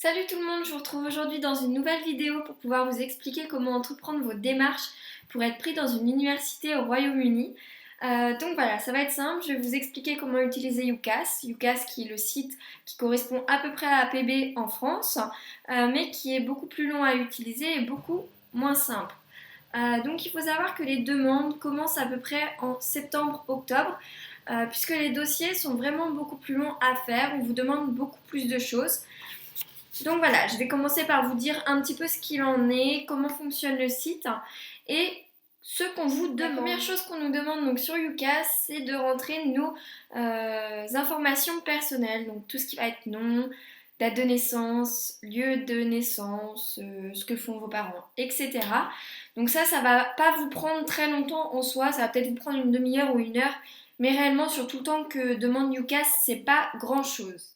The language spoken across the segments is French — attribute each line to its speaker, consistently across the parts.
Speaker 1: Salut tout le monde, je vous retrouve aujourd'hui dans une nouvelle vidéo pour pouvoir vous expliquer comment entreprendre vos démarches pour être pris dans une université au Royaume-Uni. Donc voilà, ça va être simple, je vais vous expliquer comment utiliser UCAS. UCAS qui est le site qui correspond à peu près à APB en France, mais qui est beaucoup plus long à utiliser et beaucoup moins simple. Donc il faut savoir que les demandes commencent à peu près en septembre-octobre, puisque les dossiers sont vraiment beaucoup plus longs à faire, on vous demande beaucoup plus de choses. Donc voilà, je vais commencer par vous dire un petit peu ce qu'il en est, comment fonctionne le site et ce qu'on vous demande. La première chose qu'on nous demande donc sur UCAS, c'est de rentrer nos informations personnelles, donc tout ce qui va être nom, date de naissance, lieu de naissance, ce que font vos parents, etc. Donc ça va pas vous prendre très longtemps en soi, ça va peut-être vous prendre une demi-heure ou une heure, mais réellement sur tout le temps que demande UCAS, c'est pas grand-chose.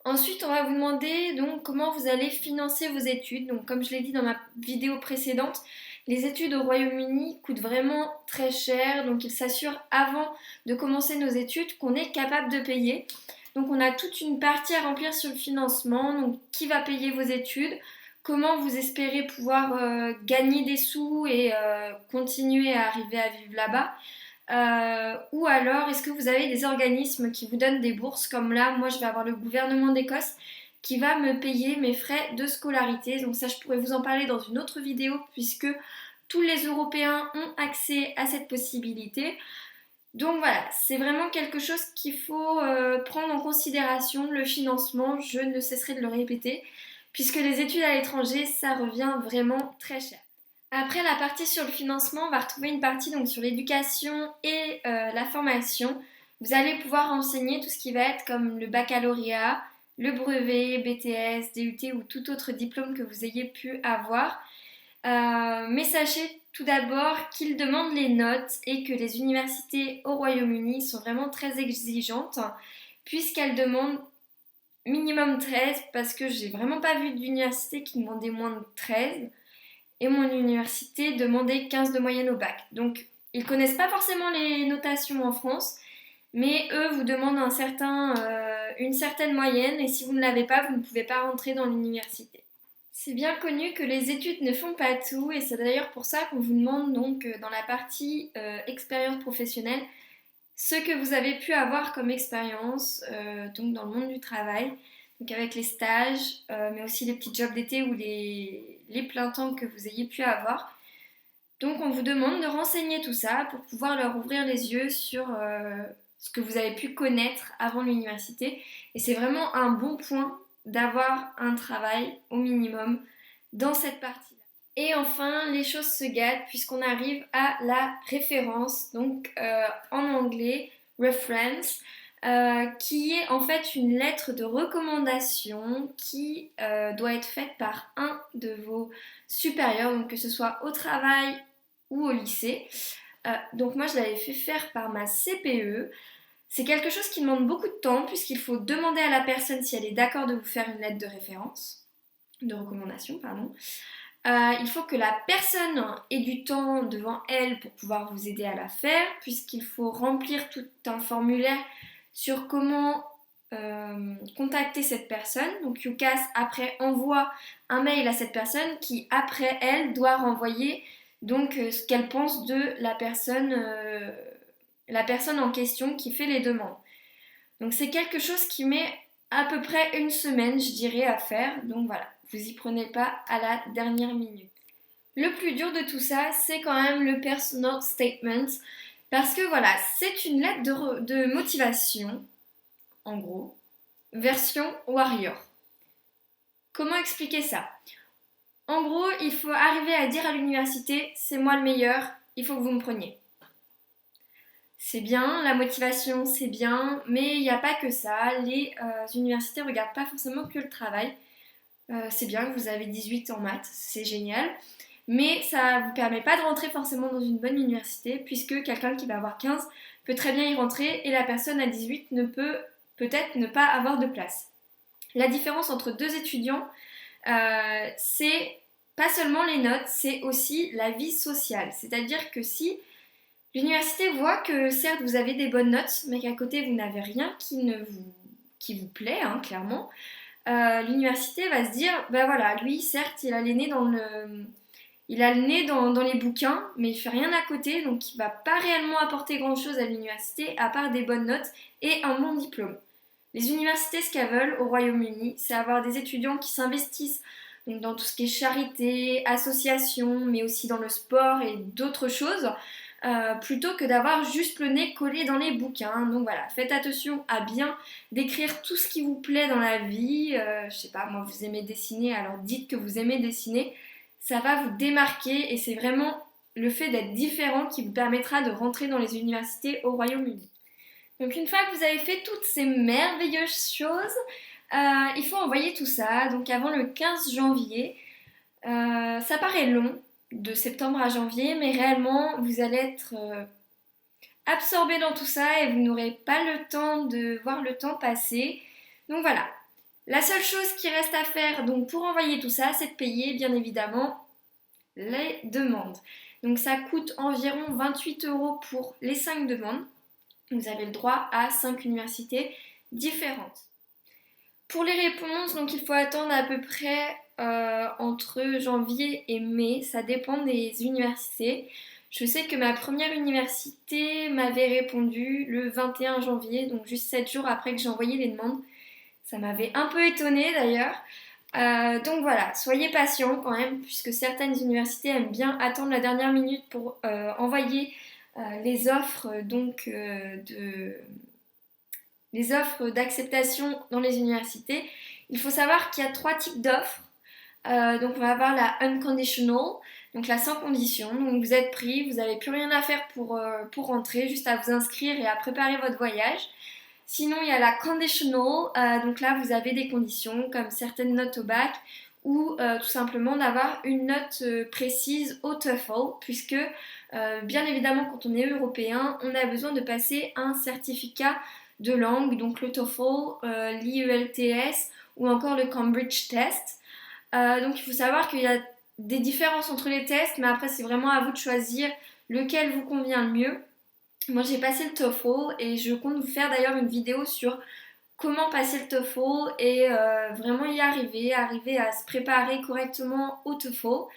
Speaker 1: Ensuite, on va vous demander donc comment vous allez financer vos études. Donc, comme je l'ai dit dans ma vidéo précédente, les études au Royaume-Uni coûtent vraiment très cher. Donc, il s'assure avant de commencer nos études qu'on est capable de payer. Donc, on a toute une partie à remplir sur le financement. Donc, qui va payer vos études? Comment vous espérez pouvoir gagner des sous et continuer à arriver à vivre là-bas? Ou alors, est-ce que vous avez des organismes qui vous donnent des bourses comme là, moi je vais avoir le gouvernement d'Écosse qui va me payer mes frais de scolarité. Donc ça, je pourrais vous en parler dans une autre vidéo puisque tous les Européens ont accès à cette possibilité. Donc voilà, c'est vraiment quelque chose qu'il faut prendre en considération, le financement, je ne cesserai de le répéter, puisque les études à l'étranger, ça revient vraiment très cher. Après la partie sur le financement, on va retrouver une partie donc sur l'éducation et la formation. Vous allez pouvoir renseigner tout ce qui va être comme le baccalauréat, le brevet, BTS, DUT ou tout autre diplôme que vous ayez pu avoir. Mais sachez tout d'abord qu'ils demandent les notes et que les universités au Royaume-Uni sont vraiment très exigeantes puisqu'elles demandent minimum 13 parce que j'ai vraiment pas vu d'université qui demandait moins de 13 et mon université demandait 15 de moyenne au bac. Donc ils connaissent pas forcément les notations en France, mais eux vous demandent une certaine moyenne et si vous ne l'avez pas, vous ne pouvez pas rentrer dans l'université. C'est bien connu que les études ne font pas tout et c'est d'ailleurs pour ça qu'on vous demande donc dans la partie expérience professionnelle ce que vous avez pu avoir comme expérience donc dans le monde du travail, donc avec les stages, mais aussi les petits jobs d'été ou les pleins temps que vous ayez pu avoir. Donc on vous demande de renseigner tout ça pour pouvoir leur ouvrir les yeux sur ce que vous avez pu connaître avant l'université. Et c'est vraiment un bon point d'avoir un travail au minimum dans cette partie-là. Et enfin, les choses se gâtent puisqu'on arrive à la référence, donc en anglais, reference, qui est en fait une lettre de recommandation qui doit être faite par un de vos supérieurs, donc que ce soit au travail ou au lycée. Donc moi, je l'avais fait faire par ma CPE. C'est quelque chose qui demande beaucoup de temps puisqu'il faut demander à la personne si elle est d'accord de vous faire une lettre de référence, de recommandation, pardon. Il faut que la personne ait du temps devant elle pour pouvoir vous aider à la faire, puisqu'il faut remplir tout un formulaire sur comment contacter cette personne. Donc UCAS après envoie un mail à cette personne qui après elle doit renvoyer donc ce qu'elle pense de la personne en question qui fait les demandes. Donc c'est quelque chose qui met à peu près une semaine, je dirais, à faire. Donc voilà, vous y prenez pas à la dernière minute. Le plus dur de tout ça, c'est quand même le personal statement. Parce que voilà, c'est une lettre de motivation, en gros, version warrior. Comment expliquer ça? En gros, il faut arriver à dire à l'université, c'est moi le meilleur, il faut que vous me preniez. C'est bien, la motivation c'est bien, mais il n'y a pas que ça. Les universités ne regardent pas forcément que le travail. C'est bien que vous avez 18 en maths, c'est génial. Mais ça ne vous permet pas de rentrer forcément dans une bonne université, puisque quelqu'un qui va avoir 15 peut très bien y rentrer et la personne à 18 ne peut peut-être ne pas avoir de place. La différence entre deux étudiants, c'est pas seulement les notes, c'est aussi la vie sociale. C'est-à-dire que si l'université voit que certes vous avez des bonnes notes, mais qu'à côté vous n'avez rien qui vous plaît, hein, clairement, l'université va se dire, ben voilà, lui certes il a les nez il a le nez dans les bouquins, mais il fait rien à côté, donc il va pas réellement apporter grand chose à l'université à part des bonnes notes et un bon diplôme. Les universités, ce qu'elles veulent au Royaume-Uni, c'est avoir des étudiants qui s'investissent donc dans tout ce qui est charité, association, mais aussi dans le sport et d'autres choses, plutôt que d'avoir juste le nez collé dans les bouquins. Donc voilà, faites attention à bien décrire tout ce qui vous plaît dans la vie. Je sais pas, moi vous aimez dessiner, alors dites que vous aimez dessiner. Ça va vous démarquer et c'est vraiment le fait d'être différent qui vous permettra de rentrer dans les universités au Royaume-Uni. Donc une fois que vous avez fait toutes ces merveilleuses choses, il faut envoyer tout ça, donc avant le 15 janvier. Ça paraît long, de septembre à janvier, mais réellement vous allez être absorbé dans tout ça et vous n'aurez pas le temps de voir le temps passer. Donc voilà. La seule chose qui reste à faire donc pour envoyer tout ça, c'est de payer bien évidemment les demandes. Donc ça coûte environ 28 € pour les 5 demandes. Vous avez le droit à 5 universités différentes. Pour les réponses, donc il faut attendre à peu près entre janvier et mai, ça dépend des universités. Je sais que ma première université m'avait répondu le 21 janvier, donc juste 7 jours après que j'ai envoyé les demandes. Ça m'avait un peu étonnée d'ailleurs. Donc voilà, soyez patients quand même, puisque certaines universités aiment bien attendre la dernière minute pour envoyer les offres les offres d'acceptation dans les universités. Il faut savoir qu'il y a 3 types d'offres. Donc on va avoir la unconditional, donc la sans condition. Donc vous êtes pris, vous n'avez plus rien à faire pour rentrer, juste à vous inscrire et à préparer votre voyage. Sinon il y a la conditional, donc là vous avez des conditions comme certaines notes au bac ou tout simplement d'avoir une note précise au TOEFL, puisque bien évidemment quand on est européen, on a besoin de passer un certificat de langue, donc le TOEFL, l'IELTS ou encore le Cambridge Test. Donc il faut savoir qu'il y a des différences entre les tests, mais après c'est vraiment à vous de choisir lequel vous convient le mieux. Moi j'ai passé le TOEFL et je compte vous faire d'ailleurs une vidéo sur comment passer le TOEFL et vraiment y arriver à se préparer correctement au TOEFL.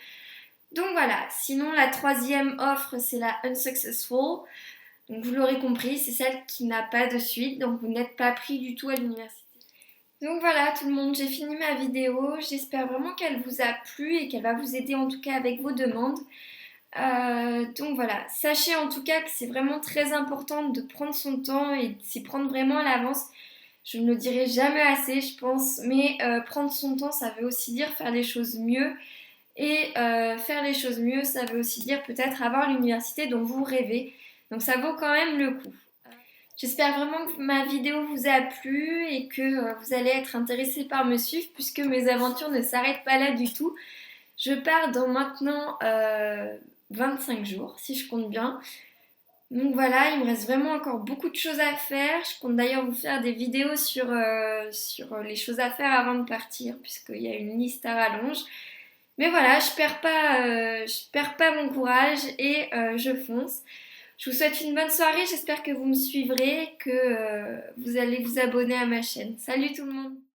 Speaker 1: Donc voilà, sinon la troisième offre c'est la unsuccessful. Donc vous l'aurez compris, c'est celle qui n'a pas de suite, donc vous n'êtes pas pris du tout à l'université. Donc voilà tout le monde, j'ai fini ma vidéo, j'espère vraiment qu'elle vous a plu et qu'elle va vous aider en tout cas avec vos demandes. Donc voilà, sachez en tout cas que c'est vraiment très important de prendre son temps et de s'y prendre vraiment à l'avance. Je ne le dirai jamais assez je pense, mais prendre son temps ça veut aussi dire faire les choses mieux. Et faire les choses mieux, ça veut aussi dire peut-être avoir l'université dont vous rêvez. Donc ça vaut quand même le coup. J'espère vraiment que ma vidéo vous a plu et que vous allez être intéressé par me suivre puisque mes aventures ne s'arrêtent pas là du tout. Je pars dans maintenant 25 jours, si je compte bien. Donc voilà, il me reste vraiment encore beaucoup de choses à faire. Je compte d'ailleurs vous faire des vidéos sur les choses à faire avant de partir puisqu'il y a une liste à rallonge. Mais voilà, je perds pas mon courage et je fonce. Je vous souhaite une bonne soirée, j'espère que vous me suivrez et que vous allez vous abonner à ma chaîne. Salut tout le monde!